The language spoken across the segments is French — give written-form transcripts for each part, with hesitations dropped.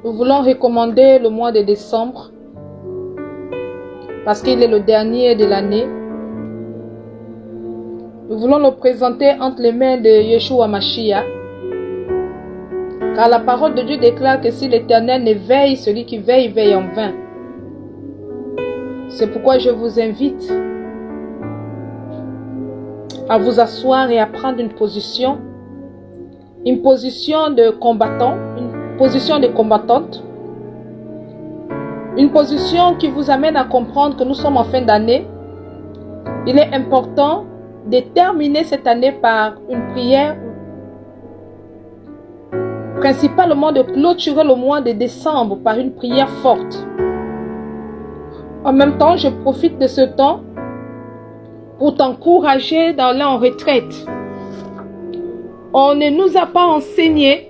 Nous voulons recommander le mois de décembre parce qu'il est le dernier de l'année. Nous voulons le présenter entre les mains de Yeshua Mashiach. Car la parole de Dieu déclare que si l'Éternel ne veille, celui qui veille, veille en vain. C'est pourquoi je vous invite à vous asseoir et à prendre une position de combattant, une position de combattante, une position qui vous amène à comprendre que nous sommes en fin d'année. Il est important de terminer cette année par une prière, principalement de clôturer le mois de décembre par une prière forte. En même temps, je profite de ce temps pour t'encourager d'aller en retraite. On ne nous a pas enseigné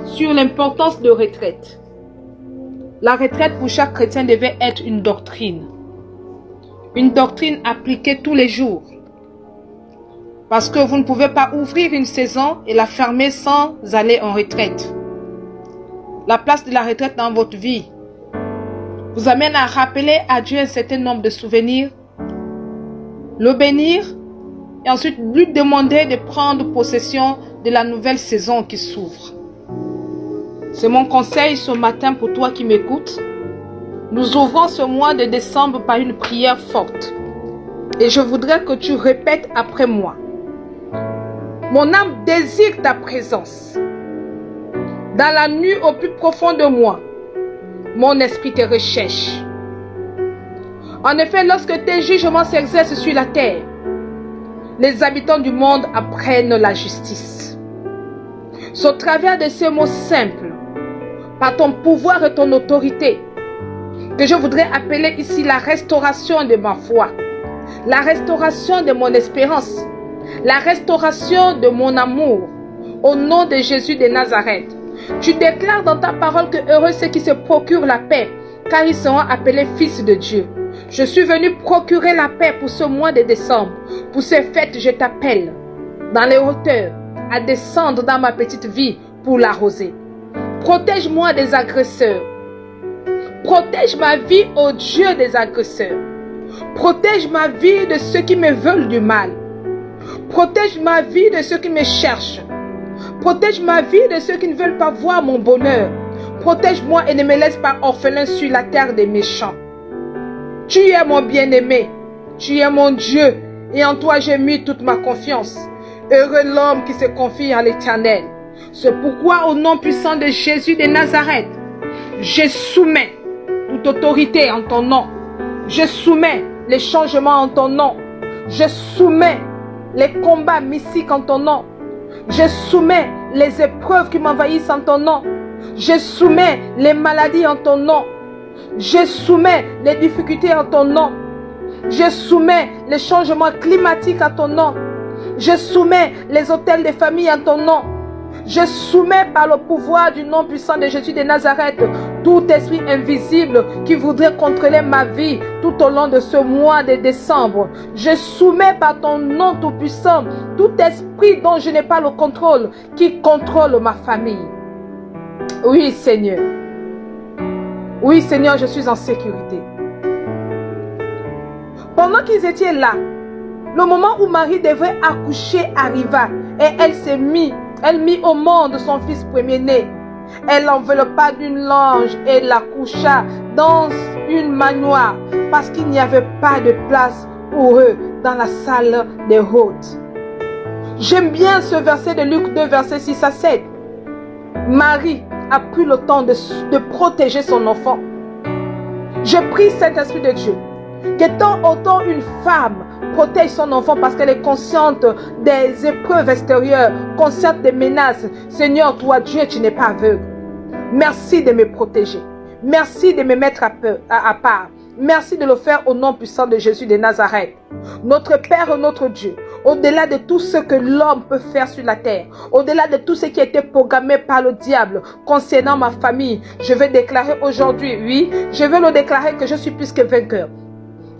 sur l'importance de retraite. La retraite pour chaque chrétien devait être une doctrine. Une doctrine appliquée tous les jours. Parce que vous ne pouvez pas ouvrir une saison et la fermer sans aller en retraite. La place de la retraite dans votre vie vous amène à rappeler à Dieu un certain nombre de souvenirs, le bénir et ensuite lui demander de prendre possession de la nouvelle saison qui s'ouvre. C'est mon conseil ce matin pour toi qui m'écoutes. Nous ouvrons ce mois de décembre par une prière forte. Et je voudrais que tu répètes après moi. Mon âme désire ta présence. Dans la nuit au plus profond de moi, mon esprit te recherche. En effet, lorsque tes jugements s'exercent sur la terre, les habitants du monde apprennent la justice. C'est au travers de ces mots simples, par ton pouvoir et ton autorité, que je voudrais appeler ici la restauration de ma foi, la restauration de mon espérance, la restauration de mon amour, au nom de Jésus de Nazareth. Tu déclares dans ta parole que heureux ceux qui se procurent la paix, car ils seront appelés fils de Dieu. Je suis venu procurer la paix pour ce mois de décembre. Pour ces fêtes, je t'appelle dans les hauteurs à descendre dans ma petite vie pour l'arroser. Protège-moi des agresseurs. Protège ma vie, ô Dieu, des agresseurs. Protège ma vie de ceux qui me veulent du mal. Protège ma vie de ceux qui me cherchent. Protège ma vie de ceux qui ne veulent pas voir mon bonheur. Protège-moi et ne me laisse pas orphelin sur la terre des méchants. Tu es mon bien-aimé, tu es mon Dieu, et en toi j'ai mis toute ma confiance. Heureux l'homme qui se confie à l'Éternel. C'est pourquoi au nom puissant de Jésus de Nazareth, je soumets toute autorité en ton nom. Je soumets les changements en ton nom. Je soumets les combats mystiques en ton nom. Je soumets les épreuves qui m'envahissent en ton nom. Je soumets les maladies en ton nom. Je soumets les difficultés en ton nom. Je soumets les changements climatiques à ton nom. Je soumets les hôtels de famille en ton nom. Je soumets par le pouvoir du nom puissant de Jésus de Nazareth tout esprit invisible qui voudrait contrôler ma vie tout au long de ce mois de décembre. Je soumets par ton nom tout puissant tout esprit dont je n'ai pas le contrôle qui contrôle ma famille. Oui Seigneur. Oui Seigneur, je suis en sécurité. Pendant qu'ils étaient là, le moment où Marie devait accoucher arriva et elle mit au monde son fils premier-né. Elle l'enveloppa d'une lange et la coucha dans une manoire parce qu'il n'y avait pas de place pour eux dans la salle des hôtes. J'aime bien ce verset de Luc 2, versets 6 à 7. Marie a pris le temps de protéger son enfant. Je prie Saint-Esprit de Dieu que tant autant une femme protège son enfant parce qu'elle est consciente des épreuves extérieures, consciente des menaces. Seigneur, toi Dieu, tu n'es pas aveugle. Merci de me protéger. Merci de me mettre à part. Merci de le faire au nom puissant de Jésus de Nazareth. Notre Père, notre Dieu, au-delà de tout ce que l'homme peut faire sur la terre, au-delà de tout ce qui a été programmé par le diable concernant ma famille, je vais déclarer aujourd'hui, oui, je vais le déclarer que je suis plus que vainqueur.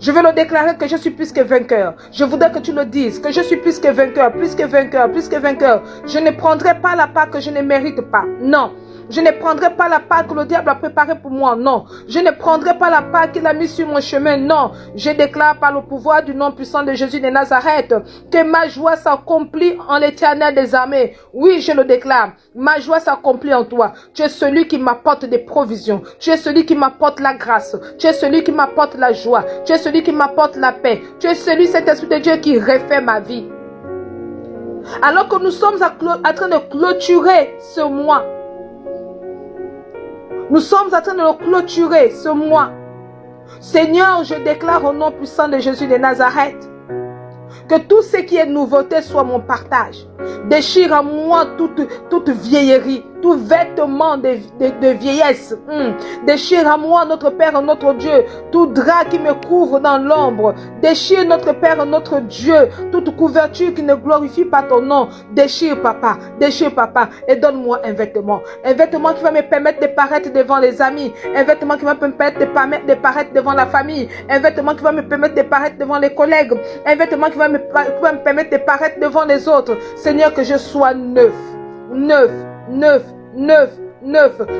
Je veux le déclarer que je suis plus que vainqueur. Je voudrais que tu le dises, que je suis plus que vainqueur, plus que vainqueur, plus que vainqueur. Je ne prendrai pas la part que je ne mérite pas. Non. Je ne prendrai pas la part que le diable a préparée pour moi, non. Je ne prendrai pas la part qu'il a mise sur mon chemin, non. Je déclare par le pouvoir du nom puissant de Jésus de Nazareth que ma joie s'accomplit en l'Éternel des armées. Oui, je le déclare. Ma joie s'accomplit en toi. Tu es celui qui m'apporte des provisions. Tu es celui qui m'apporte la grâce. Tu es celui qui m'apporte la joie. Tu es celui qui m'apporte la paix. Tu es celui, cet Esprit de Dieu, qui refait ma vie. Alors que nous sommes en train de clôturer ce mois, nous sommes en train de le clôturer ce mois. Seigneur, je déclare au nom puissant de Jésus de Nazareth que tout ce qui est nouveauté soit mon partage. Déchire à moi toute vieillerie, tout vêtement de vieillesse. Déchire à moi, notre Père, notre Dieu, tout drap qui me couvre dans l'ombre. Déchire, notre Père, notre Dieu, toute couverture qui ne glorifie pas ton nom. Déchire, papa, et donne-moi un vêtement. Un vêtement qui va me permettre de paraître devant les amis. Un vêtement qui va me permettre de paraître devant la famille. Un vêtement qui va me permettre de paraître devant les collègues. Un vêtement qui va me permettre de paraître devant les autres. Seigneur, que je sois neuf.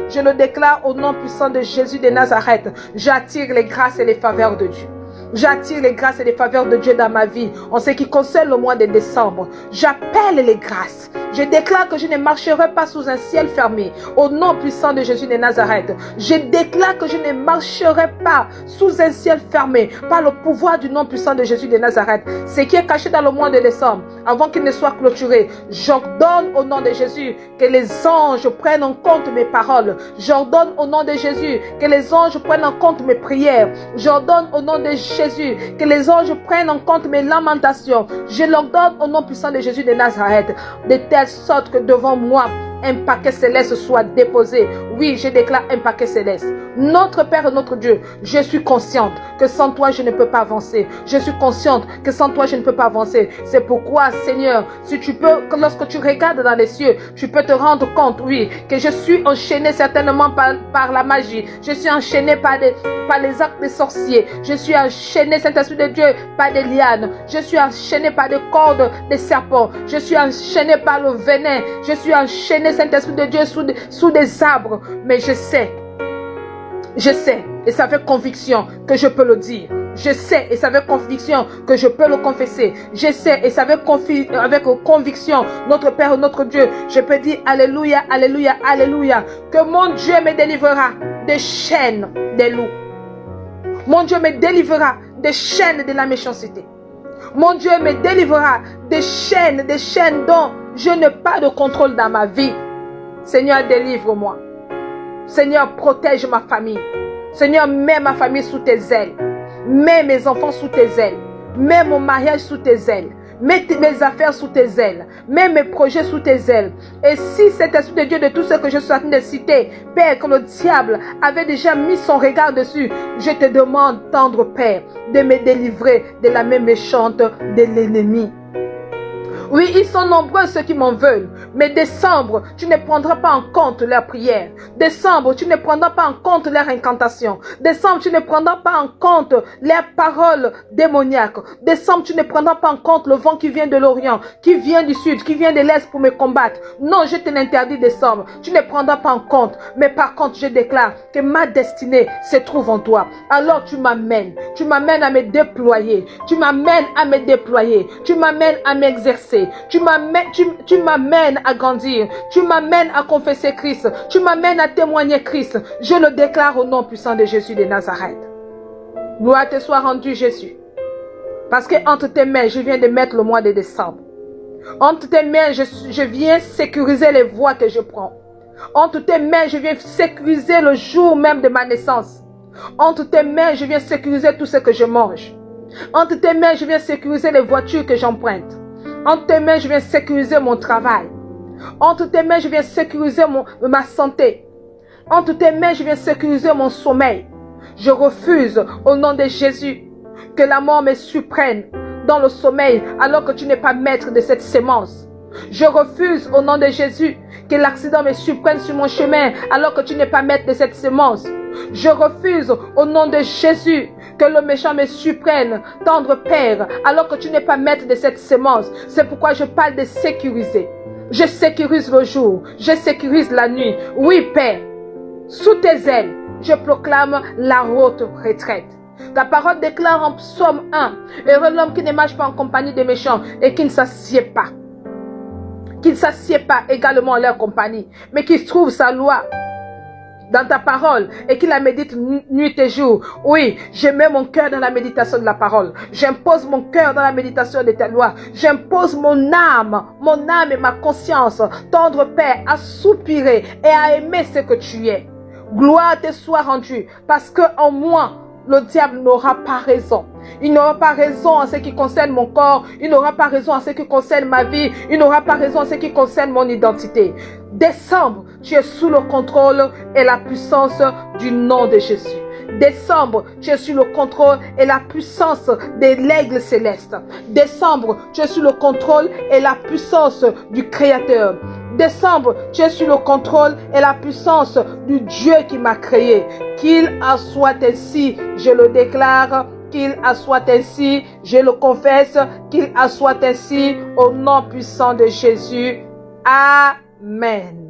Je le déclare au nom puissant de Jésus de Nazareth. J'attire les grâces et les faveurs de Dieu. J'attire les grâces et les faveurs de Dieu dans ma vie. En ce qui concerne le mois de décembre, j'appelle les grâces. Je déclare que je ne marcherai pas sous un ciel fermé. Au nom puissant de Jésus de Nazareth, je déclare que je ne marcherai pas sous un ciel fermé par le pouvoir du nom puissant de Jésus de Nazareth. Ce qui est caché dans le mois de décembre, avant qu'il ne soit clôturé, j'ordonne au nom de Jésus que les anges prennent en compte mes paroles. J'ordonne au nom de Jésus que les anges prennent en compte mes prières. J'ordonne au nom de Jésus que les anges prennent en compte mes lamentations. Je l'ordonne au nom puissant de Jésus de Nazareth, de telle sorte que devant moi, un paquet céleste soit déposé. Oui, je déclare un paquet céleste. Notre Père et notre Dieu, je suis consciente que sans toi, je ne peux pas avancer. Je suis consciente que sans toi, je ne peux pas avancer. C'est pourquoi, Seigneur, si tu peux, lorsque tu regardes dans les cieux, tu peux te rendre compte, oui, que je suis enchaîné certainement par la magie. Je suis enchaîné par les actes des sorciers. Je suis enchaîné, Saint-Esprit de Dieu, par des lianes. Je suis enchaîné par des cordes des serpents. Je suis enchaîné par le venin. Je suis enchaîné, Saint-Esprit de Dieu, sous des arbres. Mais je sais, et ça fait conviction que je peux le dire. Je sais, et ça fait conviction que je peux le confesser. Je sais, et ça fait avec conviction, notre Père, notre Dieu, je peux dire Alléluia, Alléluia, Alléluia, que mon Dieu me délivrera des chaînes des loups. Mon Dieu me délivrera des chaînes de la méchanceté. Mon Dieu me délivrera des chaînes dont je n'ai pas de contrôle dans ma vie. Seigneur, délivre-moi. Seigneur, protège ma famille. Seigneur, mets ma famille sous tes ailes. Mets mes enfants sous tes ailes. Mets mon mariage sous tes ailes. Mets mes affaires sous tes ailes. Mets mes projets sous tes ailes. Et si cet Esprit de Dieu, de tout ce que je suis en train de citer, Père, que le diable avait déjà mis son regard dessus, je te demande, tendre Père, de me délivrer de la main méchante de l'ennemi. Oui, ils sont nombreux ceux qui m'en veulent. Mais décembre, tu ne prendras pas en compte leurs prières. Décembre, tu ne prendras pas en compte leurs incantations. Décembre, tu ne prendras pas en compte leurs paroles démoniaques. Décembre, tu ne prendras pas en compte le vent qui vient de l'Orient, qui vient du Sud, qui vient de l'Est pour me combattre. Non, je te l'interdis, décembre. Tu ne prendras pas en compte. Mais par contre, je déclare que ma destinée se trouve en toi. Alors tu m'amènes. Tu m'amènes à me déployer. Tu m'amènes à me déployer. Tu m'amènes à m'exercer. Tu m'amènes à grandir. Tu m'amènes à confesser Christ. Tu m'amènes à témoigner Christ. Je le déclare au nom puissant de Jésus de Nazareth. Gloire te soit rendue, Jésus. Parce que entre tes mains, je viens de mettre le mois de décembre. Entre tes mains, je viens sécuriser les voies que je prends. Entre tes mains, je viens sécuriser le jour même de ma naissance. Entre tes mains, je viens sécuriser tout ce que je mange. Entre tes mains, je viens sécuriser les voitures que j'emprunte. Entre tes mains, je viens sécuriser mon travail. Entre tes mains, je viens sécuriser ma santé. Entre tes mains, je viens sécuriser mon sommeil. Je refuse, au nom de Jésus, que la mort me surprenne dans le sommeil alors que tu n'es pas maître de cette sémence. Je refuse, au nom de Jésus, que l'accident me surprenne sur mon chemin alors que tu n'es pas maître de cette sémence. Je refuse, au nom de Jésus, que le méchant me surprenne, tendre Père, alors que tu n'es pas maître de cette sémence. C'est pourquoi je parle de sécuriser. Je sécurise le jour, je sécurise la nuit. Oui, Père, sous tes ailes, je proclame la haute retraite. Ta parole déclare en psaume 1, heureux l'homme qui ne marche pas en compagnie des méchants et qui ne s'assied pas. Qui ne s'assied pas également en leur compagnie, mais qui trouve sa loi dans ta parole et qui la médite nuit et jour. Oui, je mets mon cœur dans la méditation de la parole. J'impose mon cœur dans la méditation de ta loi. J'impose mon âme et ma conscience, tendre Père, à soupirer et à aimer ce que tu es. Gloire te soit rendue, parce que en moi, le diable n'aura pas raison. Il n'aura pas raison en ce qui concerne mon corps. Il n'aura pas raison en ce qui concerne ma vie. Il n'aura pas raison en ce qui concerne mon identité. Décembre, tu es sous le contrôle et la puissance du nom de Jésus. Décembre, tu es sous le contrôle et la puissance de l'aigle céleste. Décembre, tu es sous le contrôle et la puissance du Créateur. Décembre, tu es sous le contrôle et la puissance du Dieu qui m'a créé. Qu'il en soit ainsi, je le déclare. Qu'il en soit ainsi, je le confesse. Qu'il en soit ainsi, au nom puissant de Jésus. Amen.